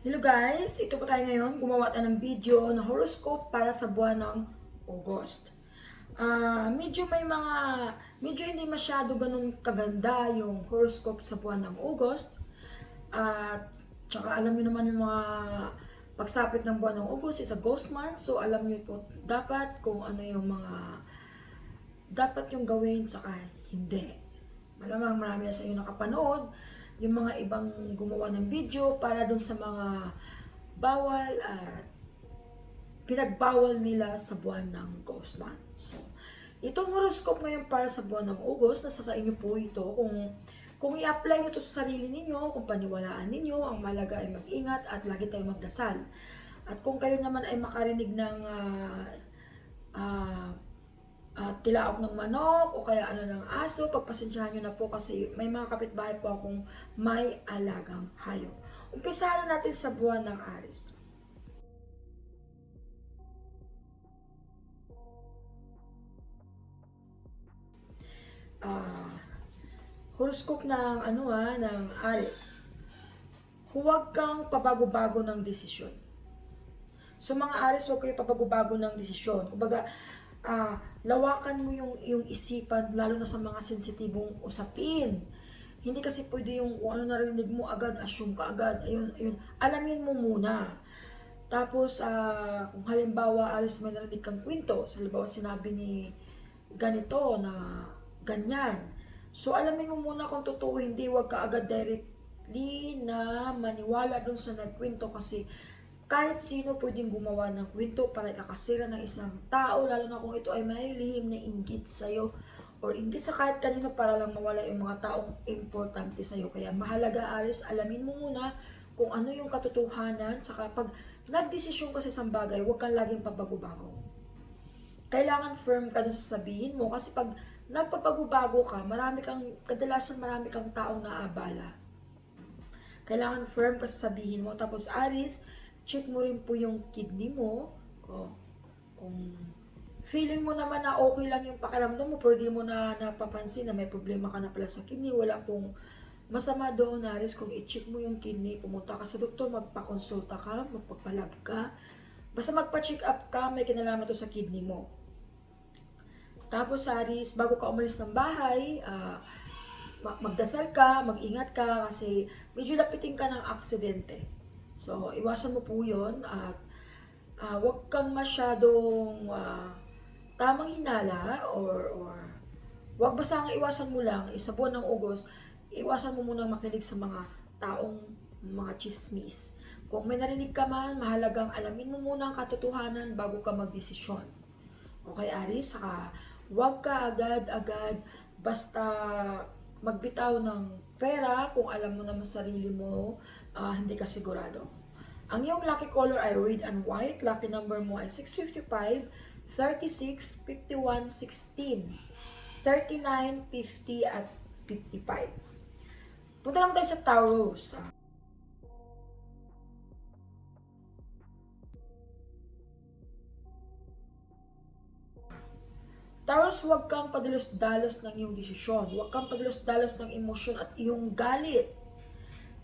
Hello guys, ito po tayo ngayon. Gumawa tayo ng video na horoscope para sa buwan ng August. Medyo hindi masyado ganun kaganda yung horoscope sa buwan ng August. At tsaka alam niyo naman yung mga pagsapit ng buwan ng August is a ghost month. So alam niyo po dapat kung ano yung mga dapat yung gawin tsaka hindi. Malamang marami na sa inyo nakapanood yung mga ibang gumawa ng video para dun sa mga bawal at pinagbawal nila sa buwan ng Ghost Month. So, itong horoscope ngayon para sa buwan ng August, nasa sa inyo po ito kung i-apply nyo ito sa sarili ninyo, kung paniwalaan ninyo, ang malaga ay mag-ingat at lagi tayong magdasal. At kung kayo naman ay makarinig ng tilaok ng manok o kaya ano ng aso, pagpasensyahan nyo na po kasi may mga kapitbahay po akong may alagang hayop. Umpisahan natin sa buwan ng Aris. Horoscope ng Aris. Huwag kang pabago-bago ng desisyon. So mga Aris, huwag kayo pabago-bago ng desisyon. Kumbaga, lawakan mo yung isipan, lalo na sa mga sensitibong usapin. Hindi kasi pwede yung ano narinig mo agad, assume ka agad. Ayun. Alamin mo muna. Tapos, kung halimbawa, Aris, may narinig kang kwento, halimbawa sinabi ni ganito na ganyan. So, alamin mo muna kung totoo, hindi, wag ka agad directly na maniwala dun sa nagkwento kasi kahit sino pwedeng gumawa ng kwento para ikakasira ng isang tao, lalo na kung ito ay may lihim na inggit sa'yo or inggit sa kahit kanino para lang mawala yung mga taong importante sa'yo. Kaya mahalaga, Aris, alamin mo muna kung ano yung katotohanan, saka pag nagdesisyon ka sa isang bagay, huwag kang laging pabago-bago. Kailangan firm ka dun sa sabihin mo kasi pag nagpapago-bago ka, kadalasan marami kang taong naabala. Kailangan firm ka sa sabihin mo. Tapos, Aris, check mo rin po yung kidney mo. Kung feeling mo naman na okay lang yung pakiramdam mo, pero di mo na napapansin na may problema ka na pala sa kidney, wala pong masama doon, Aris, kung i-check mo yung kidney, pumunta ka sa doktor, magpakonsulta ka, magpapalab ka, basta magpa-check up ka, may kinalaman to sa kidney mo. Tapos, Aris, bago ka umalis ng bahay, magdasal ka, mag-ingat ka, kasi medyo lapitin ka ng aksidente. So, iwasan mo po yun at huwag kang masyadong tamang hinala or huwag basta ang iwasan mo lang, sa buwan ng August, iwasan mo muna makinig sa mga taong mga chismis. Kung may narinig ka man, mahalagang alamin mo muna ang katotohanan bago ka magdesisyon. Okay, Aris? Saka huwag ka agad-agad basta magbitaw ng pera kung alam mo naman sarili mo, hindi ka sigurado. Ang iyong lucky color ay red and white. Lucky number mo ay 655, 36, 51, 16, 39, 50, at 55. Punta lang tayo sa Taurus. Taurus, huwag kang padalos-dalos ng iyong desisyon. Huwag kang padalos-dalos ng emosyon at iyong galit.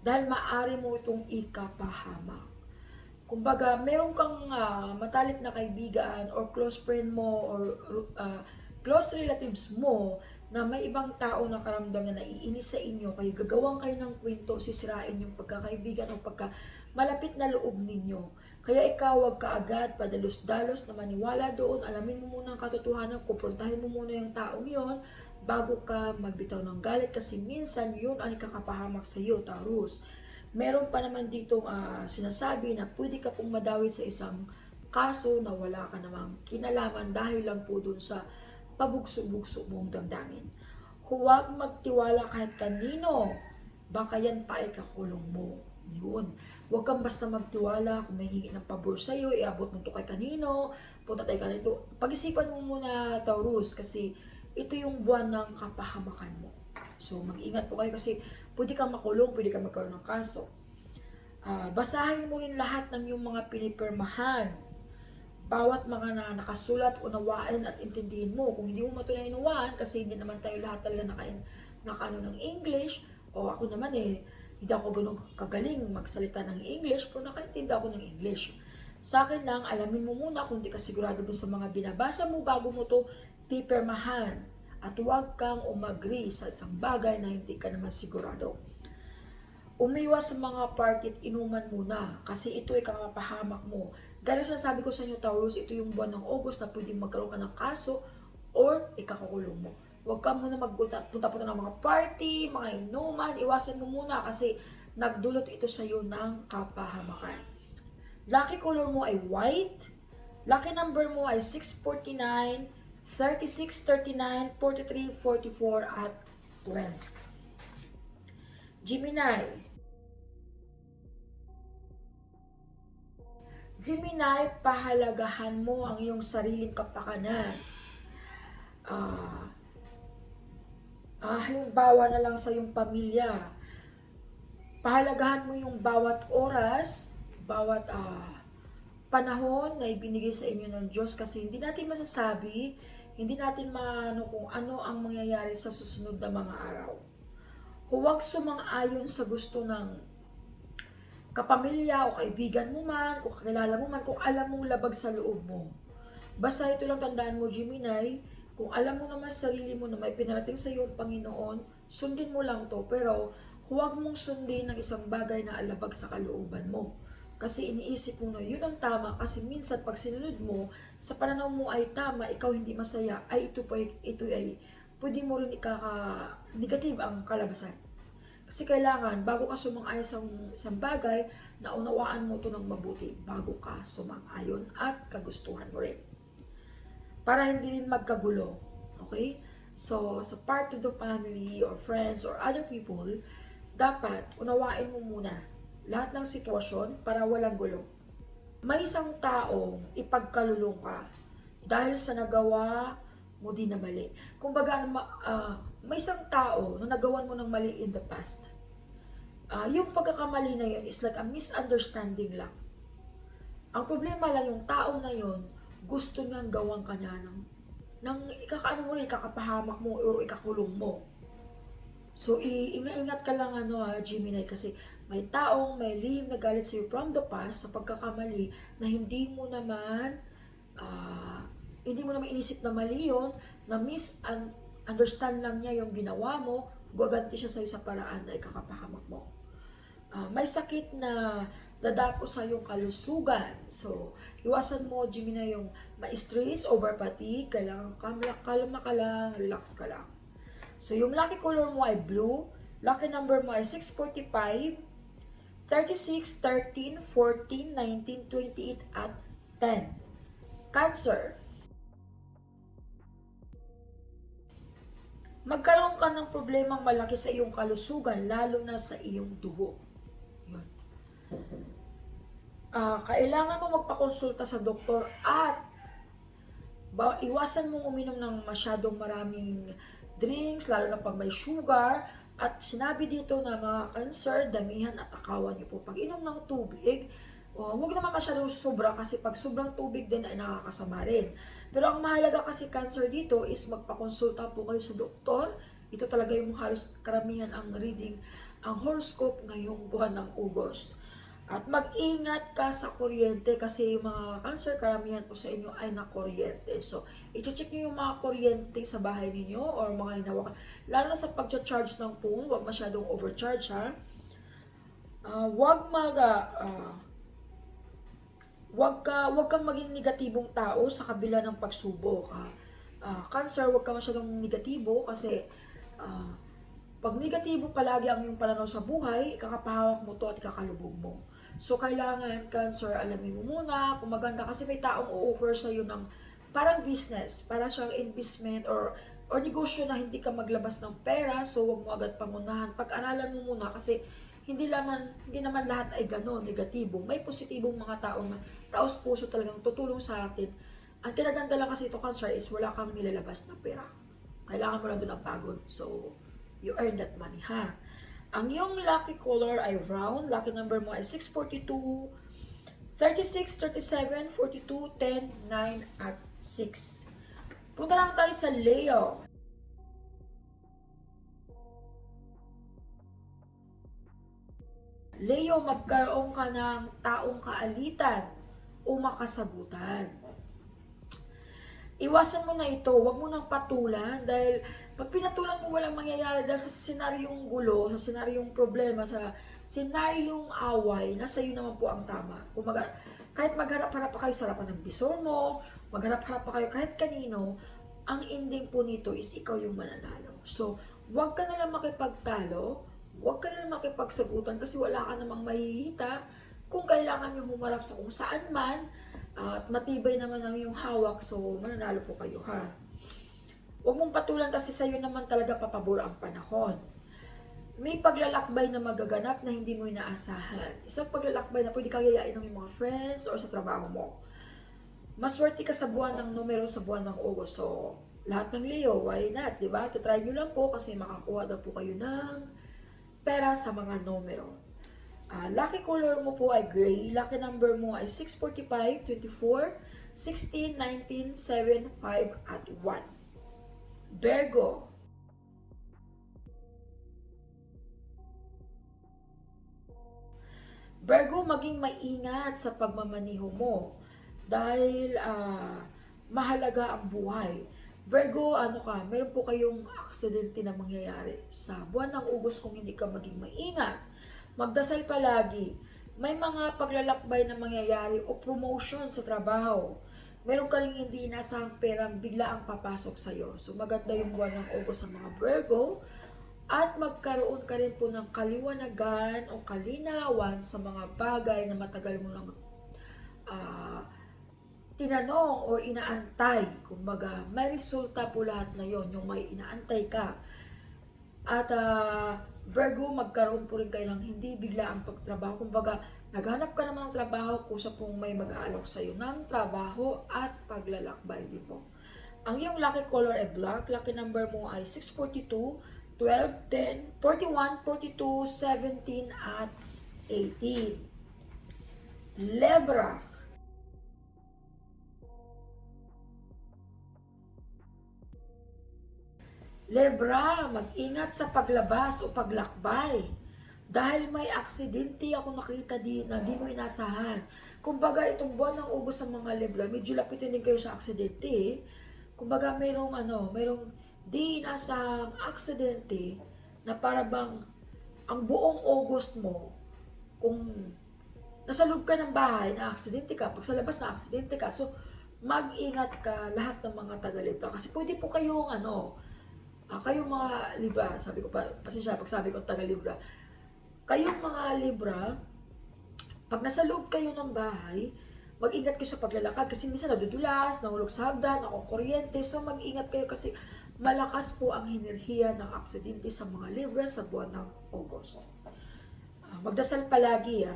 Dahil maaari mo itong ikapahamak. Kumbaga, meron kang matalik na kaibigan or close friend mo or close relatives mo na may ibang tao na karamdam na naiinis sa inyo, kayo gagawang kayo ng kwento, sisirain yung pagkakaibigan o malapit na loob ninyo. Kaya ikaw, wag ka agad padalos-dalos na maniwala doon, alamin mo muna ang katotohanan, kumprontahin mo muna yung taong yon bago ka magbitaw ng galit kasi minsan yun ang ikakapahamak sa iyo, Taurus. Meron pa naman dito sinasabi na pwede ka pong madawi sa isang kaso na wala ka namang kinalaman dahil lang po dun sa pabugso-bugso mong damdamin. Huwag magtiwala kahit kanino, baka yan pa ay kakulong mo. Yun. Huwag kang basta magtiwala kung may hingi ng pabor sa'yo, iabot mo to kay kanino, punta tayo kanito. Pag-isipan mo muna, Taurus, kasi ito yung buwan ng kapahamakan mo. So, mag-ingat po kayo kasi pwede kang makulong, pwede kang magkaroon ng kaso. Basahin mo rin lahat ng yung mga pinipirmahan. Bawat mga nakasulat, unawain at intindihin mo. Kung hindi mo matunayan kasi hindi naman tayo lahat talaga nakaano ng English, o ako naman Hindi ako ganun kagaling magsalita ng English, pero nakaintindi ako ng English. Sa akin lang, alamin mo muna kung di ka sigurado dun sa mga binabasa mo bago mo to pipirmahan. At huwag kang umagri sa isang bagay na hindi ka naman sigurado. Umiwas sa mga party at inuman muna kasi ito ay kakapahamak mo. Dahil sabi ko sa inyo, Taurus, ito yung buwan ng August na pwedeng magkaroon ka ng kaso or ikakukulong mo. Huwag ka muna punta-punta ng mga party, mga inuman, iwasan mo muna kasi nagdulot ito sa iyo ng kapahamakan. Lucky color mo ay white, lucky number mo ay 649, 36, 39, 43, 44 at 12. Gemini. Gemini, pahalagahan mo ang iyong sariling kapakanan. Halimbawa na lang sa iyong pamilya. Pahalagahan mo yung bawat oras, bawat panahon na ibinigay sa inyo ng Diyos kasi hindi natin masasabi, hindi natin maano kung ano ang mangyayari sa susunod na mga araw. Huwag sumang-ayon sa gusto ng kapamilya o kaibigan mo man, kung kakilala mo man, kung alam mong labag sa loob mo. Basta ito lang tandaan mo, Gemini, kung alam mo naman sa sarili mo na may pinarating sa iyo ang Panginoon, sundin mo lang to, pero huwag mong sundin ng isang bagay na alabag sa kalooban mo. Kasi iniisip mo na yun ang tama, kasi minsan pag sinunod mo, sa pananaw mo ay tama, ikaw hindi masaya, ay ito ay pwede mo rin negative ang kalabasan. Kasi kailangan, bago ka sumang-ayon sa isang bagay, naunawaan mo ito ng mabuti bago ka sumang-ayon at kagustuhan mo rin. Para hindi rin magkagulo. Okay? So, sa part of the family or friends or other people, dapat unawain mo muna lahat ng sitwasyon para walang gulo. May isang taong ipagkalulong ka dahil sa nagawa mo din na mali. Kumbaga, may isang tao na nagawan mo ng mali in the past. Yung pagkakamali na yun is like a misunderstanding lang. Ang problema lang yung tao na yun, gusto niyang gawan ka niya ng ikakapahamak mo o ikakulong mo. So, ingat ka lang Gemini, kasi may taong may lihim na galit sa iyo from the past sa pagkakamali na hindi mo naman inisip na mali yun, na misunderstand lang niya yung ginawa mo, gaganti siya sa iyo sa paraan na ikakapahamak mo. May sakit na dadapo sa iyong kalusugan. So, iwasan mo, Gemini, yung ma-stress, over fatigue, kailangan kalma ka lang, relax ka lang. So, yung lucky color mo ay blue, lucky number mo ay 645, 36, 13, 14, 19, 28, at 10. Cancer. Magkaroon ka ng problemang malaki sa iyong kalusugan, lalo na sa iyong dugo. Yun. Kailangan mo magpakonsulta sa doktor at iwasan mong uminom ng masyadong maraming drinks, lalo na pag may sugar. At sinabi dito na mga cancer, damihan at takawan niyo po. Pag inom ng tubig, huwag naman masyadong sobra kasi pag sobrang tubig din ay nakakasama rin. Pero ang mahalaga kasi cancer dito is magpakonsulta po kayo sa doktor. Ito talaga yung halos karamihan ang reading, ang horoscope ngayong buwan ng August. At mag-ingat ka sa kuryente kasi yung mga cancer, karamihan po sa inyo ay na-kuryente. So, i-check nyo yung mga kuryente sa bahay ninyo or mga hinawakan. Lalo na sa pag-charge ng phone, huwag masyadong overcharge ha. Huwag kang maging negatibong tao sa kabila ng pagsubok. Cancer, huwag kang masyadong negatibo kasi pag negatibo palagi ang iyong pananaw sa buhay, ikakapahawak mo to at ikakalubog mo. So, kailangan, Cancer, alamin mo muna kung maganda kasi may taong o-offer sa iyo ng parang business, para siyang investment or negosyo na hindi ka maglabas ng pera, so huwag mo agad pangunahan. Pag-aralan mo muna kasi hindi naman lahat ay gano'n, negatibo. May positibong mga tao na taos puso talagang tutulong sa atin. Ang kinaganda lang kasi ito, Cancer, is wala kang nilalabas na pera. Kailangan mo lang doon ang pagod. So, you earn that money, ha? Ang iyong lucky color ay brown. Lucky number mo ay 642, 36, 37, 42, 10, 9, at 6. Punta lang tayo sa Leo. Leo, magkaroon ka ng taong kaalitan o makasagutan. Iwasan mo na ito, huwag mo nang patulan dahil pag pinatulan mo walang mangyayari dahil sa senaryong gulo, sa senaryong problema, sa senaryong away, nasa iyo naman po ang tama. Kumaga, kahit magharap-harap pa kayo sa harapan ng bisor mo, magharap-harap pa kayo kahit kanino, ang ending po nito is ikaw yung mananalo. So, huwag ka nalang makipagtalo, huwag ka nalang makipagsagutan kasi wala ka namang mahihita kung kailangan nyo humarap sa kung saan man at matibay naman ang iyong hawak, so mananalo po kayo ha. Huwag mong patulan kasi sa'yo naman talaga papabor ang panahon. May paglalakbay na magaganap na hindi mo inaasahan. Isang paglalakbay na pwede kang yayain ng iyong mga friends or sa trabaho mo. Maswerte ka sa buwan ng numero sa buwan ng August. So, lahat ng Leo, why not? Diba? Try nyo lang po kasi makakuha daw po kayo ng pera sa mga numero. Lucky color mo po ay gray. Lucky number mo ay 645, 24, 16, 19, 7, 5, at 1. Virgo. Virgo, maging maingat sa pagmamaniho mo dahil mahalaga ang buhay. Virgo, meron po kayong aksidente na mangyayari sa buwan ng August kung hindi ka maging maingat. Magdasal palagi. May mga paglalakbay na mangyayari o promotion sa trabaho. Meron ka rin hindi inasahang perang bigla ang papasok sa'yo. So maganda yung buwan ng August sa mga Virgo. At magkaroon ka rin po ng kaliwanagan o kalinawan sa mga bagay na matagal mo nang tinanong o inaantay. Kumbaga, may resulta po lahat na yon, yung may inaantay ka. At Virgo, magkaroon po rin kayo ng hindi bigla ang pagtrabaho. Kumbaga, naghanap ka naman ng trabaho, kusa pong may mag-aalok sa'yo ng trabaho at paglalakbay din po. Ang iyong lucky color ay black. Lucky number mo ay 642, 12, 10, 41, 42, 17, at 18. Libra. Libra, mag-ingat sa paglabas o paglakbay. Dahil may aksidente ako nakita din na di mo inasahan. Kumbaga itong buwan ng August sa mga Libra, medyo lapitin din kayo sa aksidente eh. Kumbaga mayroong di inasahang aksidente na para bang ang buong August mo, kung nasa loob ka ng bahay na aksidente ka, pag sa labas na aksidente ka, so mag-ingat ka lahat ng mga taga-Libra. Kasi pwede po kayong kayong mga Libra, sabi ko pa, pasensya pag sabi ko taga-Libra, kayong mga Libra, pag nasa loob kayo ng bahay, mag-ingat kayo sa paglalakad kasi minsan nadudulas, nahulog sa hagdan, nakukuryente, so mag-ingat kayo kasi malakas po ang enerhiya ng aksidente sa mga Libra sa buwan ng August. Magdasal palagi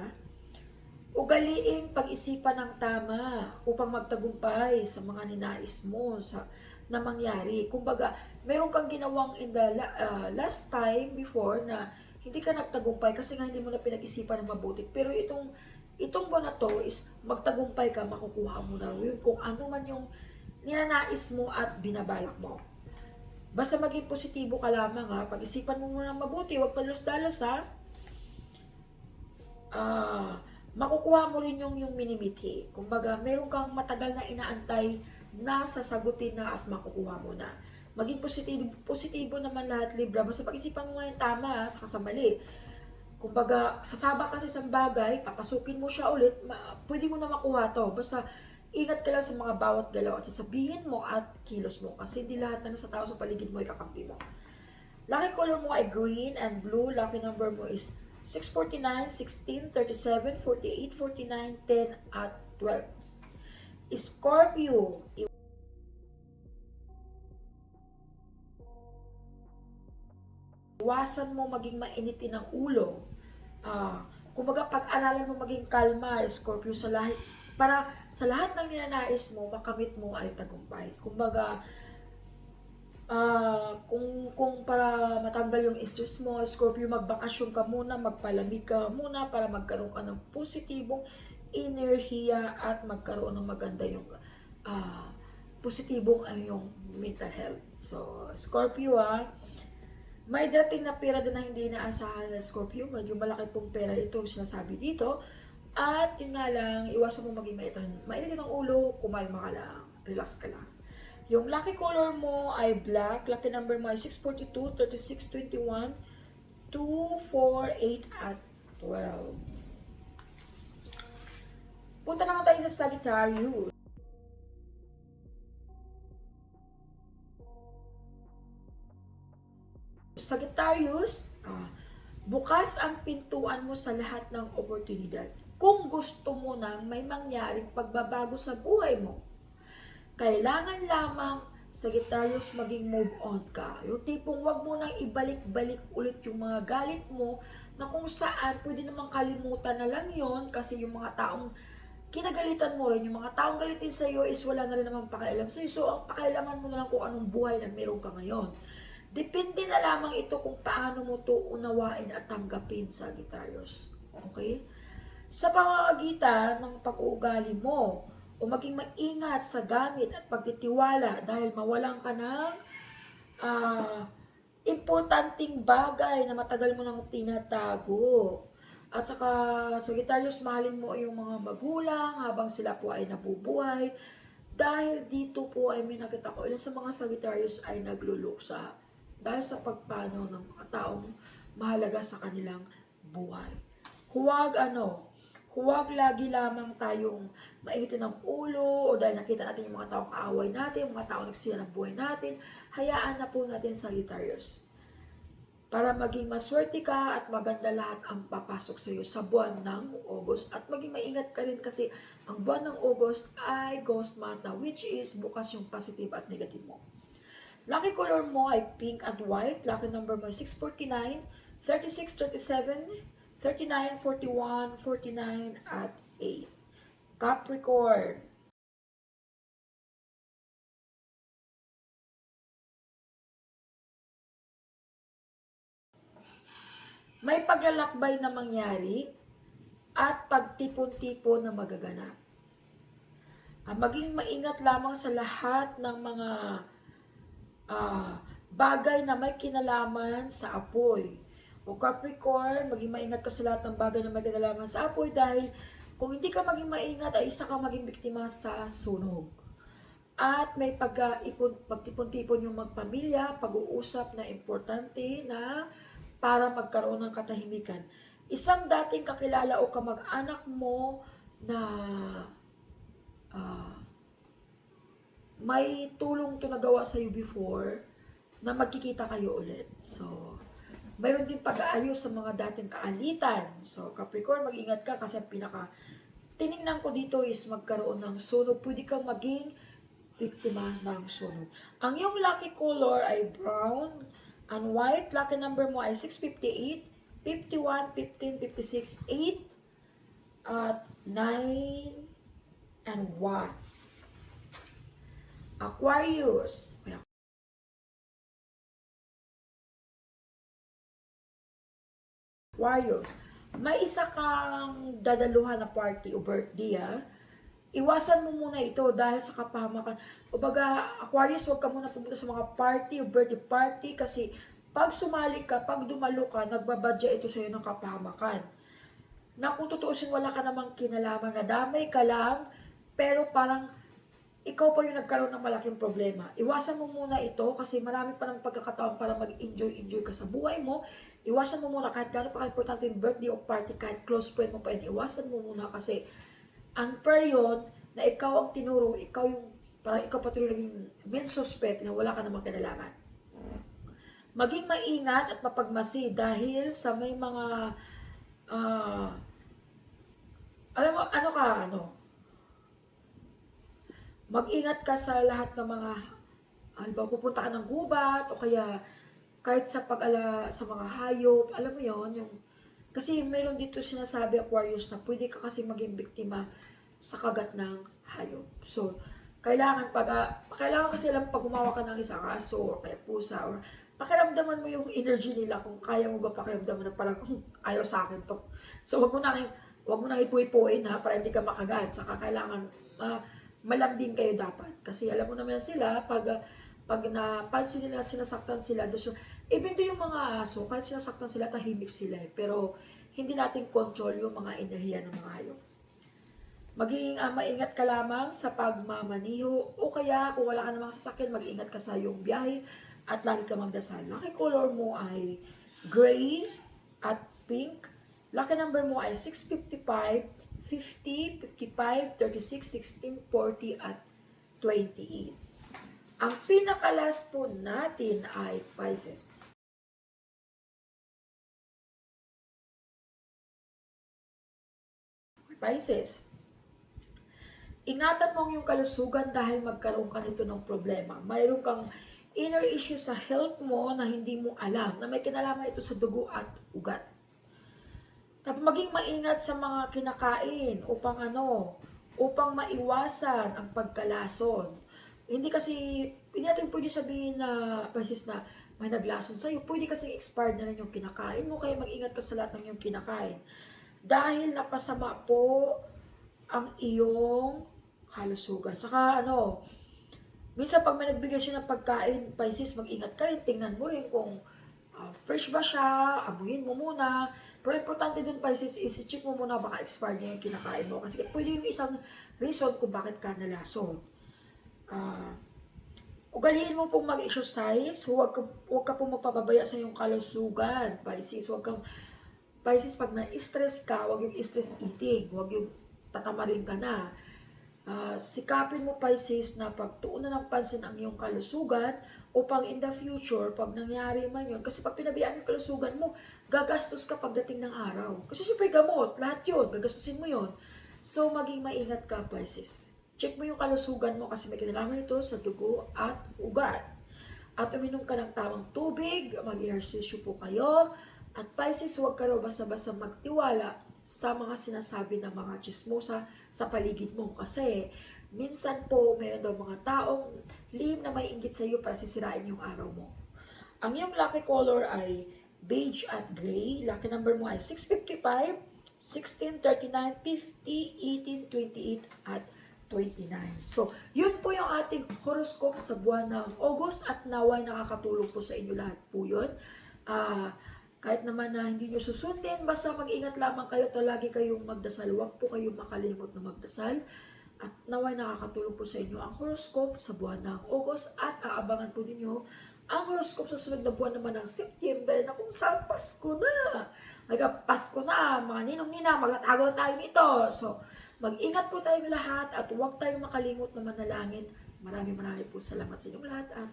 ugaliing pag-isipan ng tama upang magtagumpay sa mga ninais mo na mangyari. Kumbaga, meron kang ginawang in the last time before na hindi ka nagtagumpay kasi nga hindi mo na pinag-isipan ng mabuti. Pero itong buwan na to is magtagumpay ka, makukuha mo na yun kung ano man yung ninanais mo at binabalak mo. Basta maging positibo ka lamang pag-isipan mo muna mabuti, huwag palos-dalos makukuha mo rin yung minimithi. Kumbaga, meron kang matagal na inaantay na sasagutin na at makukuha mo na. Maging positibo naman lahat, Libra. Basta pag-isipan mo nga yung tama sa kasamali. Kumbaga, sasaba kasi sa bagay, papasukin mo siya ulit, pwede mo na makuha to. Basta ingat ka lang sa mga bawat galaw at sasabihin mo at kilos mo. Kasi hindi lahat na nasa tao sa paligid mo ay kakampi mo. Lucky color mo ay green and blue. Lucky number mo is 649, 16, 37, 48, 49, 10, at 12. Scorpio. Iwasan mo maging mainitin ang ulo. Kumbaga, pag-aralan mo maging kalma, Scorpio, para sa lahat ng ninanais mo, makamit mo ay tagumpay. Kumbaga, kung para matanggal yung stress mo, Scorpio, magbakasyon ka muna, magpalamig ka muna para magkaroon ka ng positibong enerhiya at magkaroon ng maganda yung positibong yung mental health. So, Scorpio May dating na pera din na hindi inaasahan na Scorpio. Medyo malaki pong pera ito sinasabi dito. At yun nga lang, iwasan mo maging mainitin ang ulo, kumalma ka lang, relax ka lang. Yung lucky color mo ay black, lucky number mo ay 642, 36, 21, 2, 4, 8, at 12. Punta naman tayo sa Sagittarius. Sagittarius, bukas ang pintuan mo sa lahat ng oportunidad. Kung gusto mo nang may mangyaring pagbabago sa buhay mo, kailangan lamang, Sagittarius, maging move on ka. Yung tipong wag mo nang ibalik-balik ulit yung mga galit mo na kung saan pwede namang kalimutan na lang yon kasi yung mga taong kinagalitan mo rin, yung mga taong galitin sa iyo is wala na rin namang pakialam sa iyo. So, ang pakialaman mo na lang kung anong buhay na meron ka ngayon. Depende na lamang ito kung paano mo to unawain at tanggapin, Sagittarius. Okay? Sa pamamagitan ng pag-uugali mo, o maging maingat sa gamit at pagtitiwala dahil mawalan ka ng importanteng bagay na matagal mo nang tinatago. At saka, Sagittarius, mahalin mo yung mga magulang habang sila po ay nabubuhay. Dahil dito po ay may nakita ko, ilan sa mga Sagittarius ay nagluluksa dahil sa pagpano ng mga taong mahalaga sa kanilang buhay. Huwag lagi lamang tayong mainitin ng ulo o dahil nakita natin yung mga taong kaaway natin, yung mga taong nagsira ng buhay natin, hayaan na po natin, Sagittarius. Para maging maswerte ka at maganda lahat ang papasok sa iyo sa buwan ng August. At maging maingat ka rin kasi ang buwan ng August ay ghost month na, which is bukas yung positive at negative mo. Lucky color mo ay pink and white. Lucky number mo ay 649, 36, 37, 39, 41, 49, at 8. Capricorn. May paglalakbay na mangyari at pagtipon-tipon na magaganap. Maging maingat lamang sa lahat ng mga bagay na may kinalaman sa apoy. O Capricorn, maging maingat ka sa lahat ng bagay na may kinalaman sa apoy dahil kung hindi ka maging maingat ay isa ka maging biktima sa sunog. At may pagtipon-tipon yung magpamilya, pag-uusap na importante na para magkaroon ng katahimikan. Isang dating kakilala o kamag-anak mo na may tulong to nagawa sa iyo before na magkikita kayo ulit. So, mayroon din pag-aayos sa mga dating kaalitan. So, Capricorn, mag-ingat ka kasi tinignan ko dito is magkaroon ng sunog. Pwede kang maging biktima ng sunog. Ang iyong lucky color ay brown and white. Lucky number mo ay 658, 51, 15, 56, 8, at 9, and 1. Aquarius. May isa kang dadaluhan na party o birthday, iwasan mo muna ito dahil sa kapahamakan. O baga, Aquarius, huwag ka muna pumunta sa mga party o birthday party kasi pag sumali ka, pag dumalo ka, nagbabadya ito sa iyo ng kapahamakan. Na kung tutuusin, wala ka namang kinalaman, na damay ka lang, pero parang ikaw pa yung nagkaroon ng malaking problema. Iwasan mo muna ito kasi marami pa ng pagkakataon para mag-enjoy ka sa buhay mo. Iwasan mo muna kahit gano'n pa importante yung birthday o party, kahit close friend mo pa yun, iwasan mo muna kasi unfair yun na ikaw ang tinuro, parang ikaw patuloy naging main suspect na wala ka namang kinalaman. Maging maingat at mapagmasi dahil sa may mga alam mo, mag-ingat ka sa lahat ng mga pupunta ka ng gubat o kaya kahit sa sa mga hayop, alam mo yon, kasi meron dito sinasabi, Aquarius, na pwede ka kasi maging biktima sa kagat ng hayop. So, kailangan kasi lang pag gumawa ka ng isang aso o kaya pusa, or pakiramdaman mo yung energy nila kung kaya mo ba pakiramdaman na parang ayaw sa akin to. So, wag mo nang ipuy-puin para hindi ka makagat. Saka kailangan malambing kayo dapat. Kasi alam mo naman sila, pag napansin nila, sinasaktan sila, Even though yung mga aso, kahit sinasaktan sila, tahimik sila eh. Pero hindi natin control yung mga enerhiya ng mga hayop. Maging maingat ka lamang sa pagmamaniho o kaya kung wala ka namang sasakyan, mag-ingat ka sa iyong biyahe at lagi ka magdasal. Lucky color mo ay gray at pink. Lucky number mo ay 655, 50, 55, 36, 16, 40 at 28. Ang pinaka-last po natin ay Pisces. Pisces, ingatan mo ang iyong kalusugan dahil magkaroon ka nito ng problema. Mayroon kang inner issue sa health mo na hindi mo alam, na may kinalaman ito sa dugo at ugat. Tapos maging maingat sa mga kinakain upang maiwasan ang pagkalason. Hindi natin pwede sabihin na, Pisces, na may naglason sa'yo. Pwede kasi expired na rin yung kinakain mo, kaya mag-ingat ka sa lahat ng iyong kinakain. Dahil napasama po ang iyong kalusugan. Saka minsan pag may nagbigay siya ng pagkain, Pisces, mag-ingat ka rin. Tingnan mo rin kung fresh ba siya, amuyin mo muna. Pero importante dun, Pisces, is check mo muna baka expired na yung kinakain mo. Kasi pwede yung isang reason kung bakit ka nalason. Ugaliin mo pong mag-exercise. Huwag ka pong magpapabaya sa iyong kalusugan, Pisces. Pisces, pag na-stress ka, huwag yung stress eating. Huwag yung tatamarin ka na. Sikapin mo, Pisces, na pagtuunan ng pansin ang iyong kalusugan upang in the future, pag nangyari man yun, kasi pag pinabayaan yung kalusugan mo, gagastos ka pagdating ng araw. Kasi syempre gamot, lahat yun, gagastusin mo yun. So, maging maingat ka, Pisces. Check mo yung kalusugan mo kasi may kinalaman ito sa dugo at ugat. At uminom ka ng tamang tubig, mag-ehersisyo po kayo. At Pisces, huwag ka raw basta-basta magtiwala sa mga sinasabi ng mga chismosa sa paligid mo. Kasi minsan po, meron daw mga taong lihim na may inggit sa iyo para sisirain yung araw mo. Ang iyong lucky color ay beige at gray. Lucky number mo ay 655, 16, 39, 50, 18, 28 at 29. So, yun po yung ating horoscope sa buwan ng August at naway nakakatulong po sa inyo lahat po yun. Kahit naman na hindi nyo susundin, basta mag-ingat lamang kayo at lagi kayong magdasal. Huwag po kayong makalimot na magdasal. At naway nakakatulong po sa inyo ang horoscope sa buwan ng August at aabangan po ninyo ang horoscope sa sunod na buwan naman ng September na kung saan Pasko na. Pasko na, mga ninong-nina, magtatago na tayo nito. So, mag-ingat po tayong lahat at huwag tayong makalimot na manalangin. Maraming po salamat sa inyong lahat at